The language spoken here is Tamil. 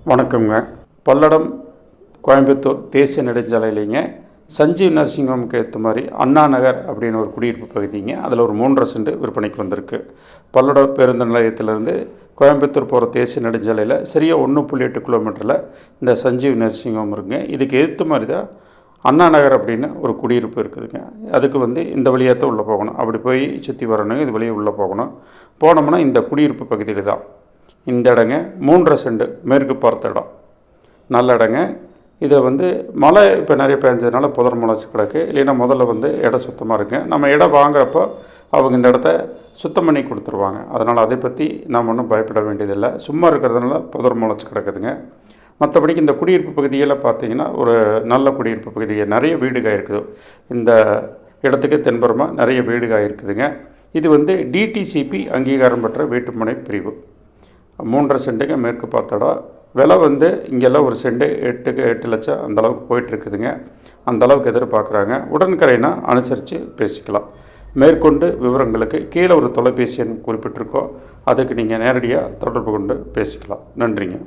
வணக்கங்க. பல்லடம் கோயம்புத்தூர் தேசிய நெடுஞ்சாலையிலிங்க சஞ்சீவ் நர்சிங் ஹோமுக்கு ஏற்ற மாதிரி அண்ணா நகர் அப்படின்னு ஒரு குடியிருப்பு பகுதிங்க. அதில் ஒரு 3.5 சென்ட் விற்பனைக்கு வந்திருக்கு. பல்லடம் பேருந்து நிலையத்திலேருந்து கோயம்புத்தூர் போகிற தேசிய நெடுஞ்சாலையில் சரியாக 1.8 கிலோமீட்டரில் இந்த சஞ்சீவ் நர்சிங் ஹோம் இருக்குங்க. இதுக்கு ஏற்ற மாதிரி தான் அண்ணா நகர் அப்படின்னு ஒரு குடியிருப்பு இருக்குதுங்க. அதுக்கு இந்த வழியாக தான் உள்ளே போகணும். அப்படி போய் சுற்றி வரணுங்க. இது வழியாக உள்ளே போகணும். போனோம்னா இந்த குடியிருப்பு பகுதியில் தான் இந்த இடங்க 3.5 சென்ட் மேற்கு பார்த்த இடம். நல்ல இடங்க. இதில் மழை இப்போ நிறைய பெஞ்சதுனால புதர் முளைச்சி கிடக்கு. இல்லைன்னா முதல்ல இடம் சுத்தமாக இருக்குங்க. நம்ம இடம் வாங்குறப்போ அவங்க இந்த இடத்த சுத்தம் பண்ணி கொடுத்துருவாங்க. அதனால் அதை பற்றி நாம் ஒன்றும் பயப்பட வேண்டியதில்லை. சும்மா இருக்கிறதுனால புதர் முளைச்சி கிடக்குதுங்க. மற்றபடிக்கு இந்த குடியிருப்பு பகுதியில் பார்த்திங்கன்னா ஒரு நல்ல குடியிருப்பு பகுதியை நிறைய வீடுகள் இருக்குது. இந்த இடத்துக்கு தென்புறமாக நிறைய வீடுகள் இருக்குதுங்க. இது டிடிசிபி அங்கீகாரம் பெற்ற வீட்டுமனை பிரிவு. 3.5 சென்ட்டுங்க மேற்கு பார்த்த இடம். விலை இங்கெல்லாம் ஒரு சென்ட் 8 லட்சம் அந்தளவுக்கு போயிட்டுருக்குதுங்க. அந்தளவுக்கு எதிர்பார்க்குறாங்க. உடன்கரைனா அனுசரித்து பேசிக்கலாம். மேற்கொண்டு விவரங்களுக்கு கீழே ஒரு தொலைபேசி எண் குறிப்பிட்டிருக்கோம். அதுக்கு நீங்கள் நேரடியாக தொடர்பு கொண்டு பேசிக்கலாம். நன்றிங்க.